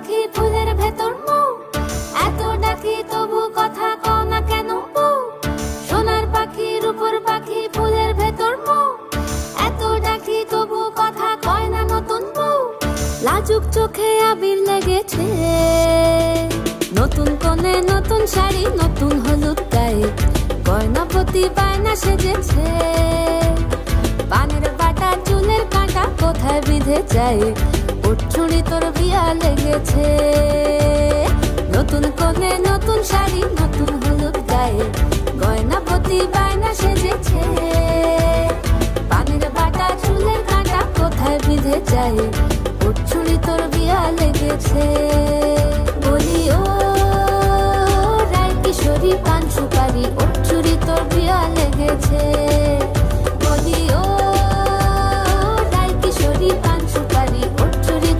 পাখি ফুলের ভেতর মৌ, এত ডাকি তবু কথা কও না কেন বউ। সোনার পাখি রূপোর পাখি ফুলের ভেতর মৌ, এত ডাকি তবু কথা কয় না নতুন বউ। লাজুক চোখে আবির লেগেছে, নতুন কোণে নতুন শাড়ি নতুন হলুদ গায়ে, গয়নাপতি বায়না সেজেছে। পানের বাটা চুলের কাঁটা কোথায় বিঁধে যায়, ওর চুড়ি তোর বিয়া লেগেছে। নতুন কোণে নতুন শাড়ি নতুন হলুদ গায়ে, গয়নাপতি বায়না সেজেছে। পানের বাটা চুলের কাঁটা কোথায় বিঁধে যায়, ওর চুড়ি তোর বিয়া লেগেছে। বলি ও রায় কিশোরী পান সুপারি, ওর চুড়ি তোর বিয়া লেগেছে।